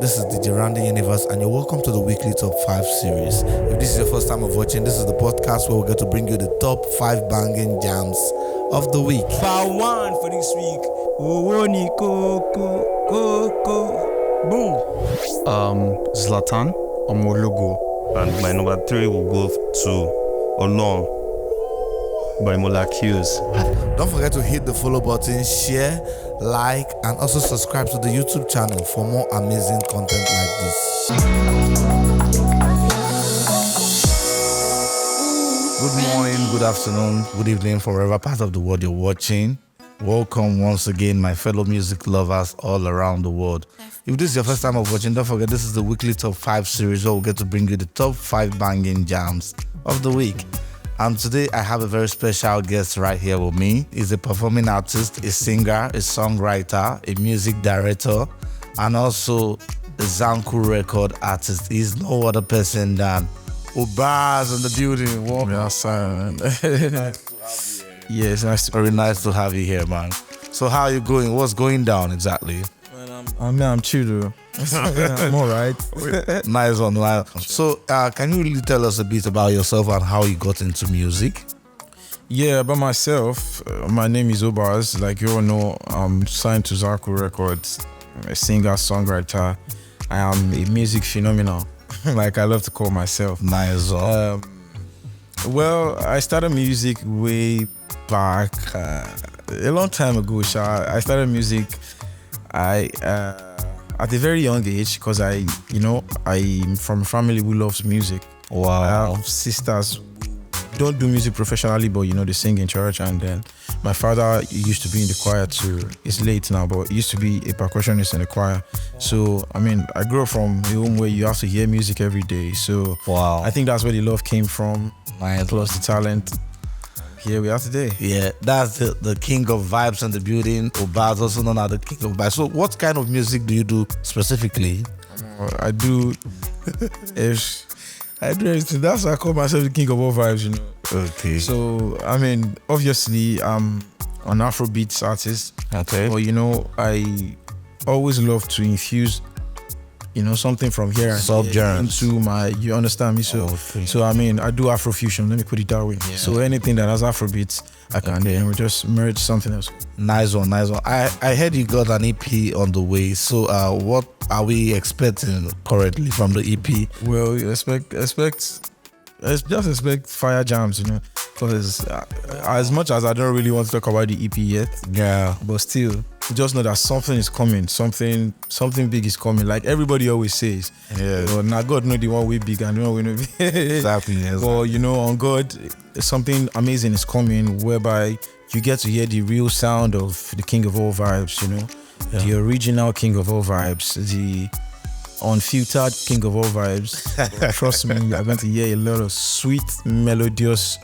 This is the Durandi Universe, and you're welcome to the weekly Top 5 series. If this is your first time of watching, this is the podcast where we're going to bring you the top 5 banging jams of the week. Part 1 for this week. Boom. Zlatan Omologo. And my number 3 will go to Olong by Mola Q's. Don't forget to hit the follow button, share, like, and also subscribe to the YouTube channel for more amazing content like this. Good morning, good afternoon, good evening from wherever part of the world you're watching. Welcome once again, my fellow music lovers all around the world. If this is your first time of watching, don't forget this is the weekly Top 5 series where we'll get to bring you the top 5 banging jams of the week. And today I have a very special guest right here with me. He's a performing artist, a singer, a songwriter, a music director, and also a Zanku record artist. He's no other person than Oberz in the building. Welcome. Yeah, sorry, man. Yes, very nice to have you here, man. So how are you going? What's going down exactly? I'm chill though. I'm alright. Nice one. Wow. So can you really tell us a bit about yourself and how you got into music? Yeah, about myself, my name is Oberz. Like you all know, I'm signed to Zanku Records. I'm a singer, songwriter. I am a music phenomenon, like I love to call myself. Nice one. Well, I started music way back a long time ago. I started music at a very young age because I'm from a family who loves music. Wow. I have sisters don't do music professionally, but they sing in church. And then my father used to be in the choir too. He's late now, but he used to be a percussionist in the choir. So I grew up from a home where you have to hear music every day. So wow, I think that's where the love came from. Nice. Plus the talent. Here we are today. Yeah, that's the king of vibes in the building. Oberz, also known as the king of vibes. So what kind of music do you do specifically? I do everything. That's why I call myself the king of all vibes, Okay. So, obviously, I'm an Afrobeats artist. Okay. But, I always love to infuse something from here Sub-genres into my, you understand me? So, okay. So I do Afrofusion, let me put it that way. Yeah. So anything that has Afrobeats, I can then just merge something else. Nice one. I heard you got an EP on the way. So what are we expecting currently from the EP? Well, expect fire jams, because as much as I don't really want to talk about the EP yet, yeah, but still, just know that something is coming, something big is coming. Like everybody always says, yeah. But now God know the one way big and the one we know. Exactly. Yes. But on God, something amazing is coming, whereby you get to hear the real sound of the king of all vibes. Yeah. The original king of all vibes, the unfiltered king of all vibes. Trust me, you're going to hear a lot of sweet, melodious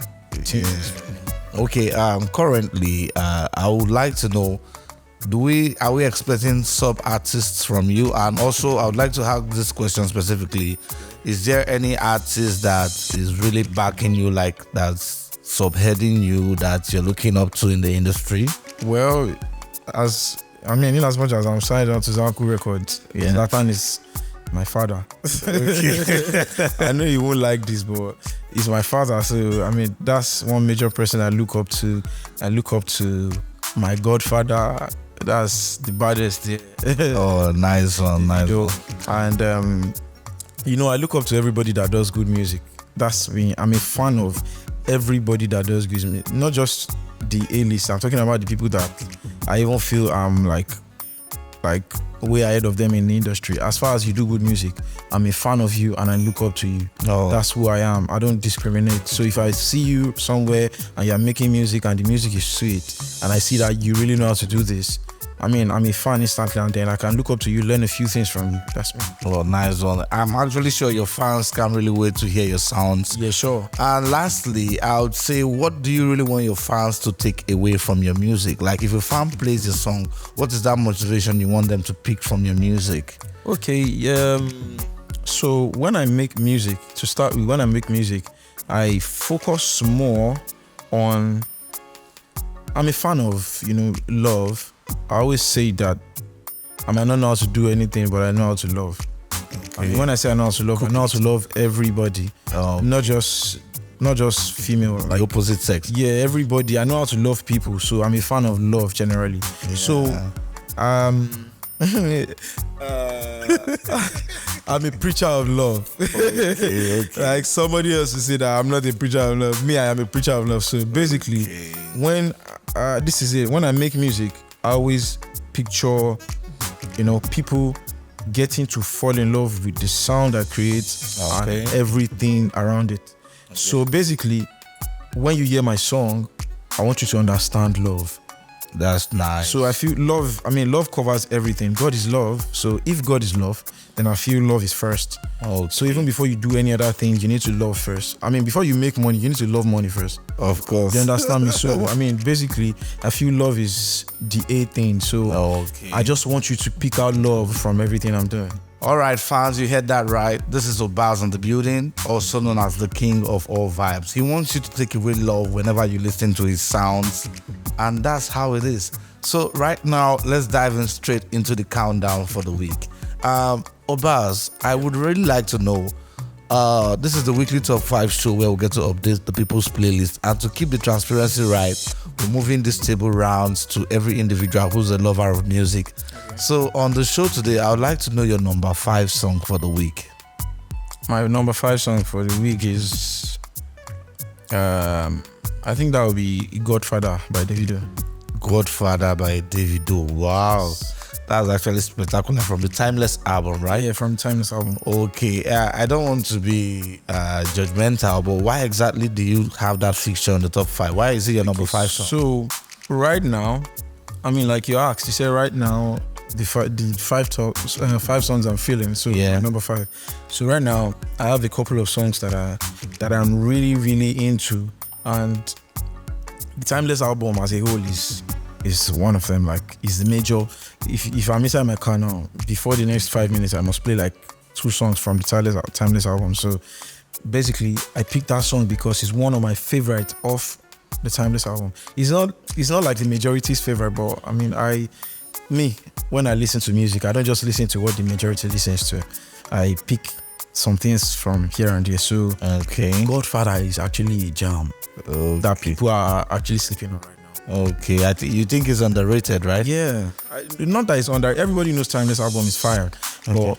tunes. Yeah. Okay. Currently, I would like to know, are we expecting sub artists from you? And also, I would like to have this question specifically: is there any artist that is really backing you, like that's subheading you, that you're looking up to in the industry? Well, in as much as I'm signed on to Zanku Records, Zlatan is my father. I know you won't like this, but he's my father. So that's one major person I look up to. I look up to my godfather. That's the baddest. Oh, nice one, nice one. And I look up to everybody that does good music. That's me. I'm a fan of everybody that does good music, not just the A-list. I'm talking about the people that I even feel I'm like way ahead of them in the industry. As far as you do good music, I'm a fan of you and I look up to you. Oh. That's who I am. I don't discriminate. So if I see you somewhere and you're making music and the music is sweet and I see that you really know how to do this, I'm a fan instantly, and then I can look up to you, learn a few things from you. That's me. Oh, nice one. I'm actually sure your fans can't really wait to hear your sounds. Yeah, sure. And lastly, I would say, what do you really want your fans to take away from your music? Like, if a fan plays your song, what is that motivation you want them to pick from your music? Okay, so when I make music, to start with, I focus more on, I'm a fan of, love. I always say that I might not know how to do anything, but I know how to love. I mean, when I say I know how to love, I know how to love everybody, not just female. The opposite sex. Yeah, everybody. I know how to love people, so I'm a fan of love generally. Yeah. So, I'm a preacher of love. Okay. Like somebody else to say that I'm not a preacher of love. Me, I am a preacher of love. So basically, when this is it. When I make music, I always picture, people getting to fall in love with the sound I create and everything around it. Okay. So basically, when you hear my song, I want you to understand love. That's nice. So I feel love covers everything. God is love. So if God is love, then I feel love is first. Okay. So even before you do any other thing, you need to love first. I mean, before you make money, you need to love money first. Of course. You understand me? So, I mean, basically, I feel love is the A thing. So I just want you to pick out love from everything I'm doing. All right, fans, you heard that right. This is Oberz in the building, also known as the king of all vibes. He wants you to take away love whenever you listen to his sounds, and that's how it is. So right now, let's dive in straight into the countdown for the week. Oberz, I would really like to know, this is the weekly top 5 show where we get to update the people's playlist, and to keep the transparency right, we're moving this table rounds to every individual who's a lover of music. So on the show today, I would like to know your number 5 song for the week. My number 5 song for the week is, I think that would be Godfather by Davido. Godfather by Davido. Wow. That's actually spectacular, from the Timeless album, right? Yeah, from the Timeless album. Okay, I don't want to be judgmental, but why exactly do you have that fixture on the top 5? Why is it your number 5 song? So right now, I mean, like you asked, you said right now the 5 songs I'm feeling. So yeah, number 5. So right now I have a couple of songs that I'm really, really into, and the Timeless album as a whole is one of them. Like, is the major. If I'm inside my car now, before the next 5 minutes, I must play like 2 songs from the Timeless album. So basically, I picked that song because it's one of my favorites of the Timeless album. It's not like the majority's favorite, but I mean, when I listen to music, I don't just listen to what the majority listens to. I pick some things from here and there. So Godfather is actually a jam that people are actually sleeping on right now. Okay, you think it's underrated, right? Yeah, not that it's everybody knows Timeless album is fire, but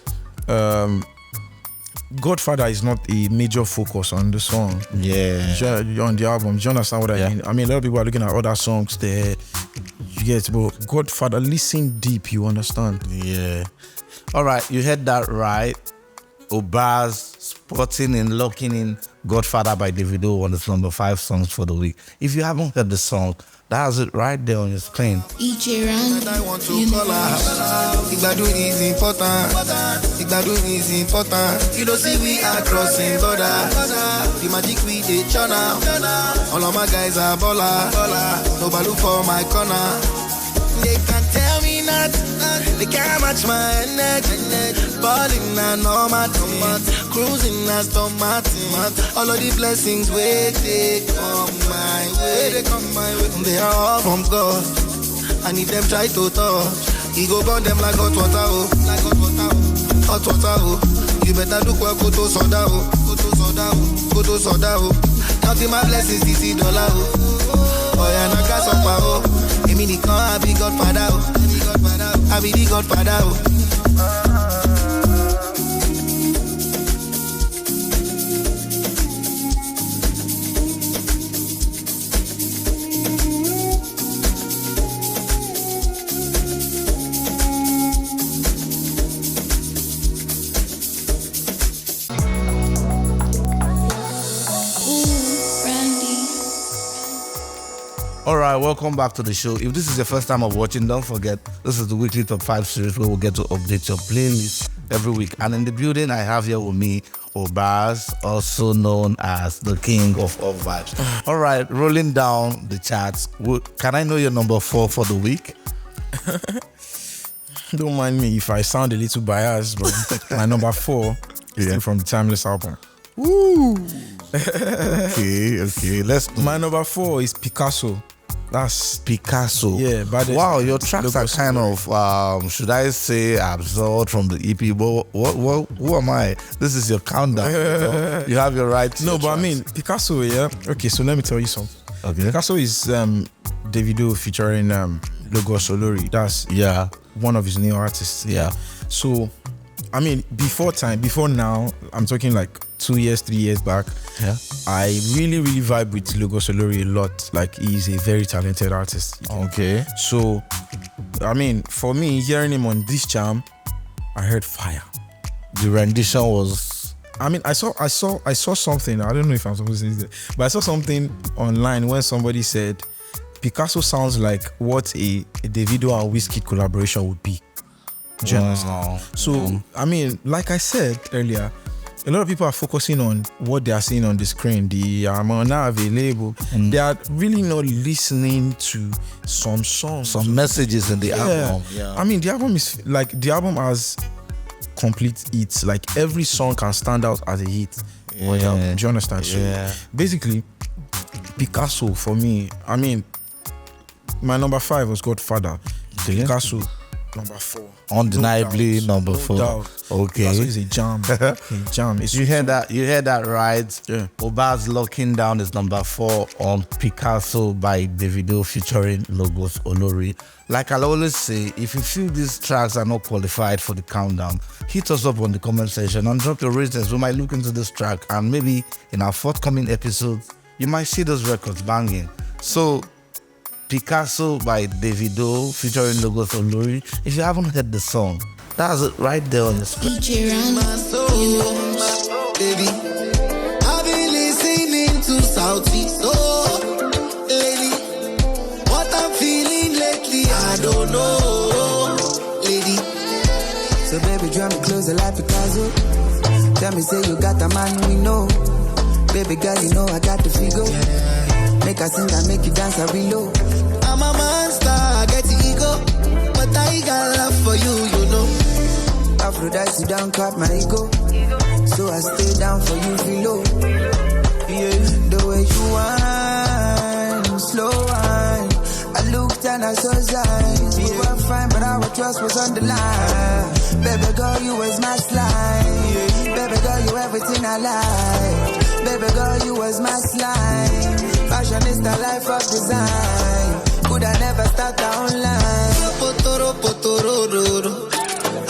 Godfather is not a major focus on the song. Yeah, on the album. Do you understand what I mean? I mean, a lot of people are looking at other songs there. You get, but Godfather, listen deep, you understand? Yeah. All right, you heard that right. Oberz spotting and locking in Godfather by Davido on its number 5 songs for the week. If you haven't heard the song, that's it right there on your screen. EJ Rand, I want to call her. Igbadun is important. Igbadun is important. You don't see we are crossing border. The magic we dey channel. All of my guys are baller. Nobody look for my corner. They can't tell me nothing. They can't match my energy. Balling and normal. Cruising as Martin. All of the blessings where they come my way. They are all from God. And if them try to touch, he go burn them like hot water. Hot water. You better look well, go to soda. Go to soda. Counting my blessings, $50. Oh yeah, na gas up power. Emi nikan I be Godfather. I be the Godfather. All right, welcome back to the show. If this is your first time of watching, don't forget, this is the weekly top 5 series where we'll get to update your playlist every week. And in the building, I have here with me Oberz, also known as the king of all vibes. All right, rolling down the charts. Can I know your number 4 for the week? Don't mind me if I sound a little biased, but my number 4 is still from the Timeless album. Woo! Okay, let's do. My number 4 is Picasso That's Picasso. Yeah, but wow, your tracks Logo are kind of should I say absorbed from the EP? But what who am I? This is your countdown. You have your right to no, your but I tracks. mean Picasso. Yeah. Okay, so let me tell you something. Okay. Picasso is Davido featuring Logos Olori. That's one of his new artists. Yeah. So, I mean, before now, I'm talking like 2 years, 3 years back. Yeah. I really, really vibe with Logos Olori a lot. Like, he's a very talented artist. Okay. So, I mean, for me, hearing him on this jam, I heard fire. The rendition was. I mean, I saw something. I don't know if I'm supposed to say this, but I saw something online when somebody said Picasso sounds like what a Davido and Wizkid collaboration would be. Do you understand? So, I mean, like I said earlier, a lot of people are focusing on what they are seeing on the screen, the amount available. They are really not listening to some songs, some messages in the album. Yeah. I mean, the album is like the album has complete hits. Like every song can stand out as a hit. Yeah. Do you understand? So basically, Picasso for me, I mean, my number 5 was Godfather. Picasso, number 4. Undeniably number 4. Doubt. Okay. Picasso is a jam. You heard that right? Yeah. Oberz locking down is number 4 on Picasso by Davido featuring Logos Olori. Like I'll always say, if you feel these tracks are not qualified for the countdown, hit us up on the comment section and drop your ratings. We might look into this track and maybe in our forthcoming episodes, you might see those records banging. So, Picasso by Davido featuring Logos Olori. If you haven't heard the song, that's it right there on the screen. My soul, baby. I've been listening to Southeast, lady. What I'm feeling lately, I don't know, lady. So baby, draw me closer like Picasso. Tell me, say you got the man we know. Baby girl, you know I got the figure. Make her sing and make you dance, I reload. I'm a monster, I get the ego, but I got love for you, you know. Aphrodite down, caught my ego. So I stay down for you, below. Yeah, the way you whine, slow whine. I looked and I saw signs. You were fine, but our trust was on the line. Baby girl, you was my slime. Baby girl, you everything I like. Baby girl, you was my slime. Fashion is the life of design. Could I never start online?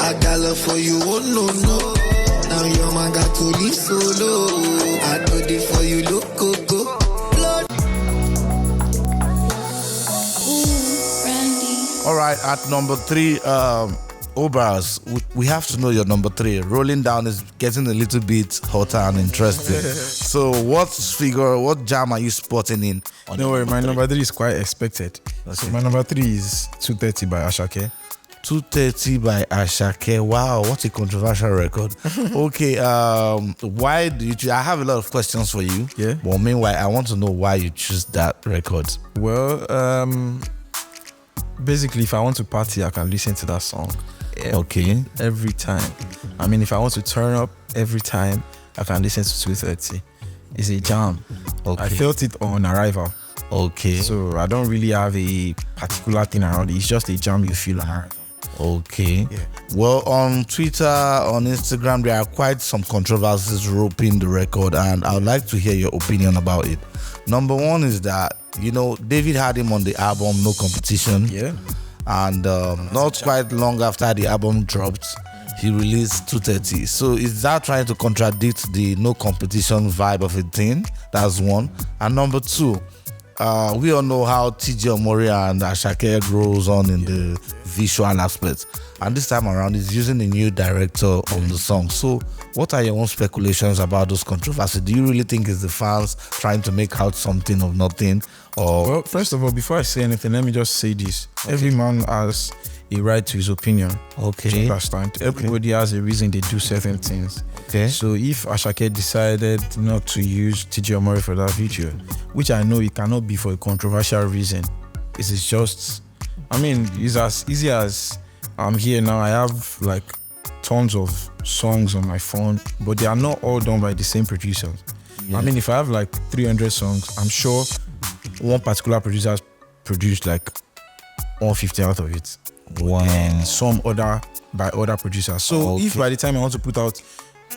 I got love for you, oh no, no. Now your man got to leave solo. I do it for you, look, go. All right, at number 3, Oberz, we have to know your number 3. Rolling Down is getting a little bit hotter and interesting. So what jam are you spotting in? Don't worry, my number 3 is quite expected. So my number 3 is 230 by Ashake. 230 by Ashake. Wow, what a controversial record. Okay, why do you choose? I have a lot of questions for you. Yeah. But meanwhile, I want to know why you choose that record. Well, basically, if I want to party, I can listen to that song. Okay. Every time. I mean, if I want to turn up every time, I can listen to 230. It's a jam. Okay. I felt it on arrival. Okay. So I don't really have a particular thing around it. It's just a jam you feel on arrival. Okay. Yeah. Well, on Twitter, on Instagram, there are quite some controversies roping the record, and I would like to hear your opinion about it. Number 1 is that, David had him on the album No Competition. Yeah. And not quite long after the album dropped, he released 230. So is that trying to contradict the No Competition vibe of a thing? That's 1. And number 2, we all know how TJ Omori and Ashake grows on in the visual aspect. And this time around, he's using a new director on the song. So what are your own speculations about those controversies? Do you really think it's the fans trying to make out something of nothing? Or Well, first of all, before I say anything, let me just say this. Okay. Every man has a right to his opinion. Okay. Do you understand? Everybody has a reason they do certain things. Okay. So if Ashake decided not to use TJ Omori for that video, which I know it cannot be for a controversial reason, it is just, it's as easy as I'm here now. I have like tons of songs on my phone, but they are not all done by the same producers. Yeah. If I have like 300 songs, I'm sure one particular producer has produced like 150 out of it. Wow. And some other by other producers. So if by the time I want to put out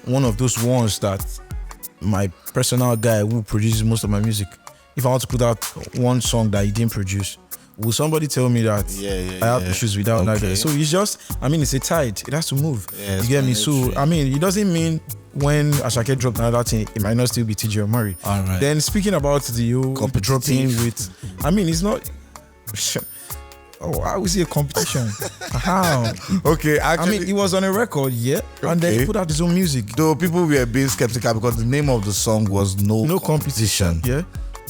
one of those ones that my personal guy who produces most of my music, if I want to put out one song that he didn't produce, will somebody tell me that I have issues without that guy? So it's just, I mean, it's a tide. It has to move. You get me? So, I mean, it doesn't mean when Ashake dropped another thing, it might not still be TJ Omari. All right. Then speaking about the dropping with, I mean, it's not... I would say a competition. How? Okay, actually, I mean, it was on a record, and then he put out his own music. though people were being skeptical because the name of the song was No Competition. Yeah.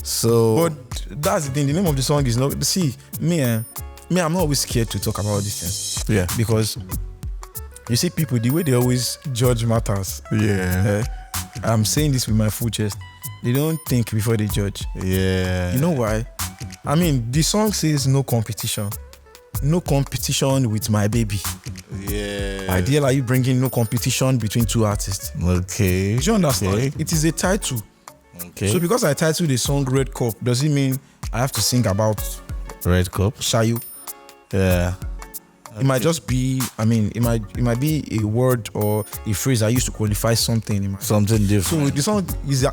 So, But that's the thing. The name of the song is not. See, me, I'm not always scared to talk about these things. yeah, Because you see, people, the way they always judge matters. yeah, I'm saying this with my full chest. They don't think before they judge. yeah. You know why? I mean, the song says no competition. No competition with my baby. Yeah. Ideal, are you bringing no competition between two artists? Okay. Do you understand? Okay. It is a title. Okay. So because I titled the song Red Cup, does it mean I have to sing about Red Cup. Shayu? Yeah. It might just be, I mean, it might be a word or a phrase I used to qualify something. In my, Something so different. the song is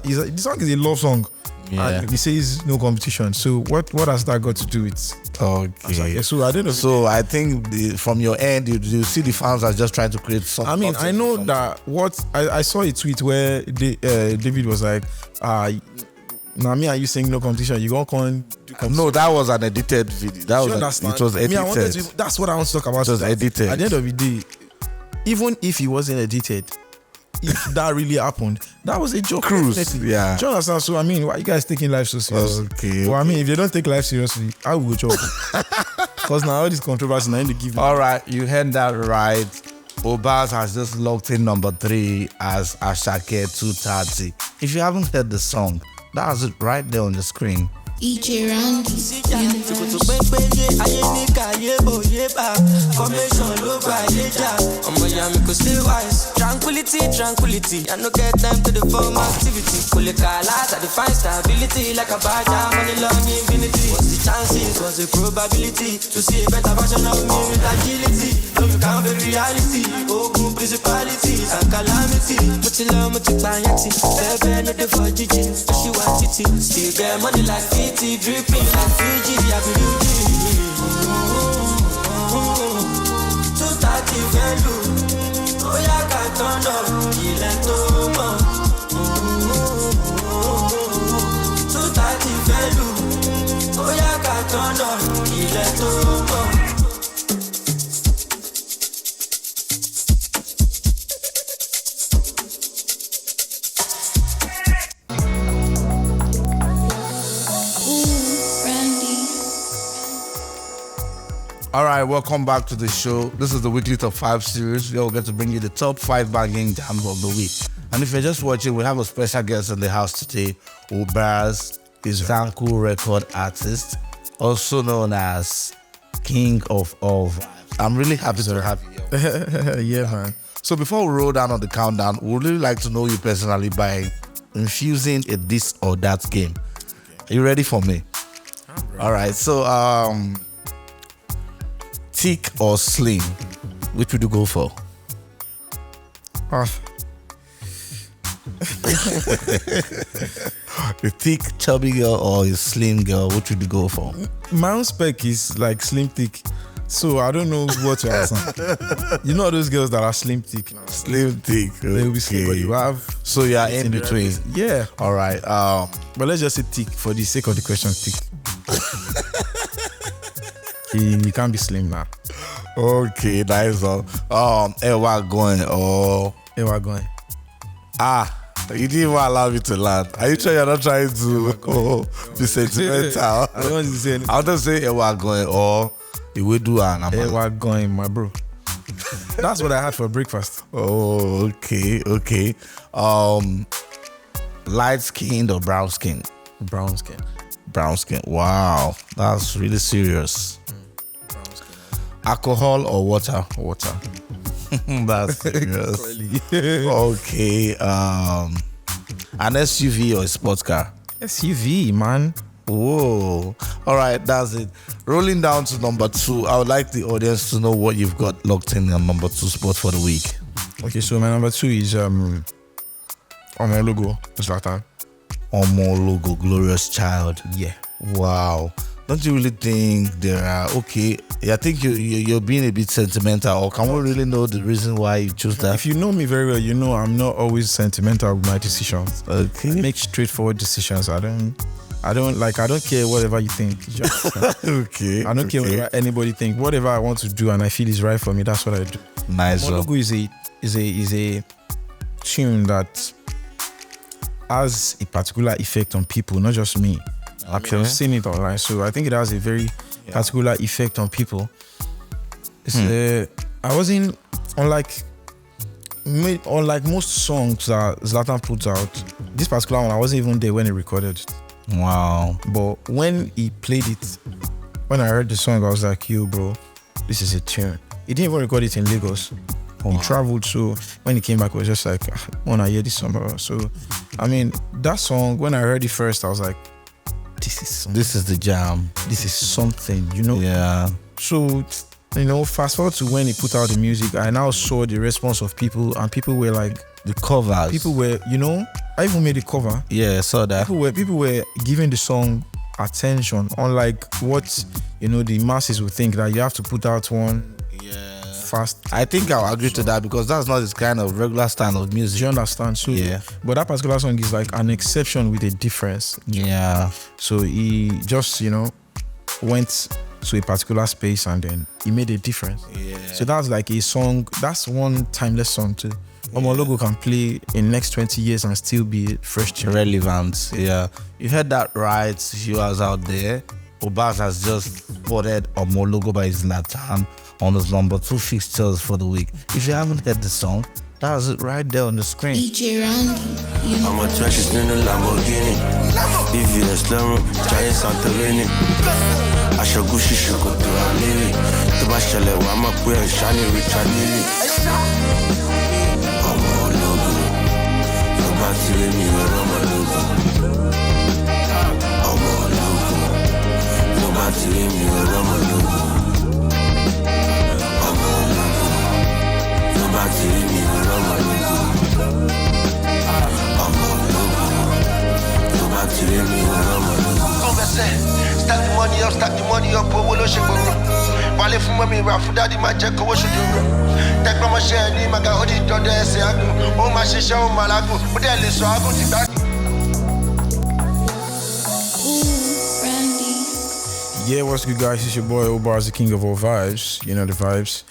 a love song. Yeah. And it says no competition. So what has that got to do with? Okay. So I don't know. So I think from your end, you see the fans are just trying to create something. I mean, I know that what I saw a tweet where David was like, now me and you saying no competition, you gonna come no, that was an edited video. That you was understand? it was edited. Me, I wanted to, that's what I want to talk about. It was edited. At the end of the day, even if it wasn't edited, if that really happened, that was a joke. Cruise, definitely. yeah. Do you understand? So I mean, why you guys taking life so seriously? Okay. Well, I mean, if you don't take life seriously, I will joke. Because now all this controversy, now you give me. All right, you heard that right. Oberz has just locked in number 3 as Ashake 230. If you haven't heard the song, that's it right there on the screen. EJ Randy. Tranquility. I no get time to the form activity. I define stability like a badger, money long infinity. What's the chances? What's the probability to see a better version of me with agility? Don't you count the reality? Ogun principalities and calamity. Put your love, put your clientty. Baby, no the for Gigi. She want it. Still get money like 50, dripping like Fiji. I believe it. 230 value. Oh yeah, can't turn up. Il est tout bon. 230 value. Oh yeah, can't turn up. Il est tout bon. All right, welcome back to the show. This is the weekly top 5 series where we'll get to bring you the top 5 banging jams of the week. And if you're just watching, we have a special guest in the house today. Oberz is Zanku record artist, also known as King of All Vibes. I'm really happy to have you here. Yeah, man. So before we roll down on the countdown, we would really like to know you personally by infusing a this or that game. Are you ready for me? All right, so thick or slim, which would you go for? Ah, A thick, chubby girl or a slim girl, which would you go for? my own spec is like slim thick, so I don't know what to answer. You know those girls that are slim thick. Slim, thick. They will be slim, but you have. So you are in between. Yeah, All right. but let's just say thick for the sake of the question. Thick. You can't be slim now. Okay, nice one. Ewa going or Hey, we're going. you didn't even allow me to land. Are you sure you're not trying to be sentimental? I don't want to say anything. I want to say Ewa going or you will do an Hey, we're going, my bro. That's what I had for breakfast. Oh, okay. Light skinned or brown skin? Brown skin. Brown skin. Wow, that's really serious. Brown skin. Alcohol or water? Water. That's serious. Okay. An SUV or a sports car? SUV, man. Whoa. All right, that's it. Rolling down to number 2. I would like the audience to know what you've got locked in your number 2 spot for the week. Okay, so my number 2 is on my logo, Zlatan. Omo Logo, Glorious Child. Yeah. Wow. Don't you really think there are I think you're being a bit sentimental, or can we really know the reason why you chose that? If you know me very well, you know I'm not always sentimental with my decisions. Okay. I make straightforward decisions. I don't care whatever you think. Okay. I don't care what anybody think. Whatever I want to do and I feel is right for me, that's what I do. Nice one. Logo is a tune that has a particular effect on people, not just me. Okay. I've seen it online, so I think it has a very particular effect on people. It's I wasn't unlike most songs that Zlatan puts out. This particular one, I wasn't even there when he recorded it. Wow. But when he played it, when I heard the song, I was like, yo, bro, this is a tune. He didn't even record it in Lagos. He traveled, so when he came back, I was just like, I want to hear this song, bro. So, I mean, that song, when I heard it first, I was like, This is the jam. This is something, you know? Yeah. So, fast forward to when he put out the music, I now saw the response of people, and people were like, The covers. people were, I even made a cover. Yeah, I saw that. People were giving the song attention, unlike what the masses would think that you have to put out one fast. I think I'll agree to that because that's not his kind of regular style of Do music. you understand? So, Yeah. But that particular song is like an exception with a difference. Yeah. So he just went to a particular space and then he made a difference. Yeah. So that's like a song. That's one timeless song too. Omo Logo can play in next 20 years and still be a fresh tune. Relevant. Yeah. You heard that right, viewers out there. Oberz has just spotted Omo Logo by Zlatan on his number 2 fixtures for the week. If you haven't heard the song, that's it right there on the screen. DJ Randy, I'm a trenches in a Lamborghini. EVS Lerman, Giant Santorini. I shall Gucci, shall go to Aliri. The Bashale, I'm a queer, shiny rich Aliri. I'm a logo. Nobody let me wear I'm a logo. I'm a logo. Nobody let me wear I'm a logo. Nobody leave me alone, my nigga. I'm all over. Nobody leave me alone, my nigga. Stack the money up, owó ló ṣe gbogbo. Wálé fún mọ́mí ìwà fún dádì máa jẹ́ kówó ṣòjòrò. Tẹ́gbọ́n mọ́ṣẹ́ ẹ̀ ní màgà ó di dandan ẹsẹ̀ àgùn. Ó máa ṣiṣẹ́ ó máa lágùn. Ó dẹ̀ lè sọ àgùn ti gbá. Yeah, what's good, guys? It's your boy Oberz, the king of all vibes. You know the vibes.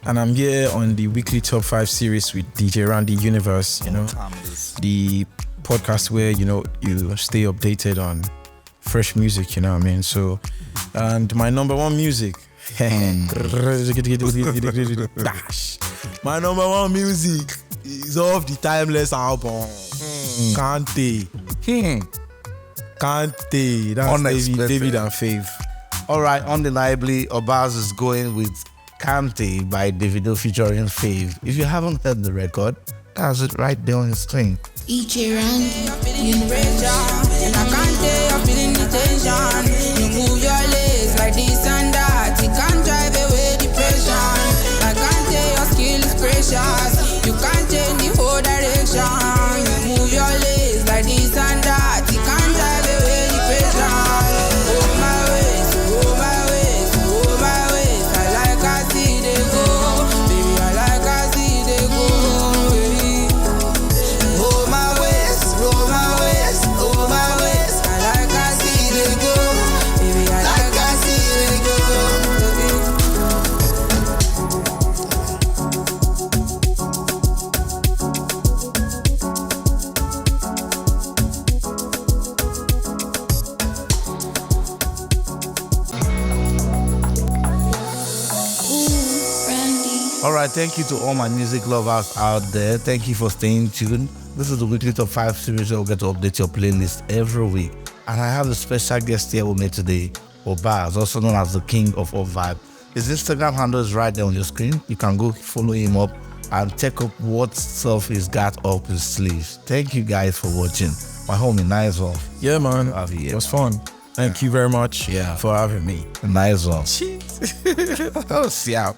And I'm here on the weekly top 5 series with DJ Randy Universe. The podcast where you stay updated on fresh music. You know what I mean? So, and my number 1 music. My number 1 music is off the Timeless album. Kante. Kante. That's David and Fave. All right, undeniably, Oberz is going with Kante by Davido featuring Fave. If you haven't heard the record, that's it right there on the screen. DJ Randy, Universe. And I can't tell you're feeling the tension. You move your legs like this and that. You can't drive away depression. I can't tell your skill is precious. You can't change the whole direction. You move your legs like this and that. You can't drive away depression. Oh my ways, oh my ways, oh my ways. I like I see they go, baby. I like I see they go, baby. Oh my ways, oh my ways, oh my ways. I like I see they go, baby. I like I see they go, baby. All right, thank you to all my music lovers out there. Thank you for staying tuned. This is the weekly top 5 series where we'll get to update your playlist every week. And I have a special guest here with me today, Oberz, also known as the king of all vibe. His Instagram handle is right there on your screen. You can go follow him up and check up what stuff he's got up his sleeves. Thank you guys for watching. My homie, nice one. Yeah, man. Have you It here. was fun. Thank you very much Yeah. for having me. Nice one. Oh, see out.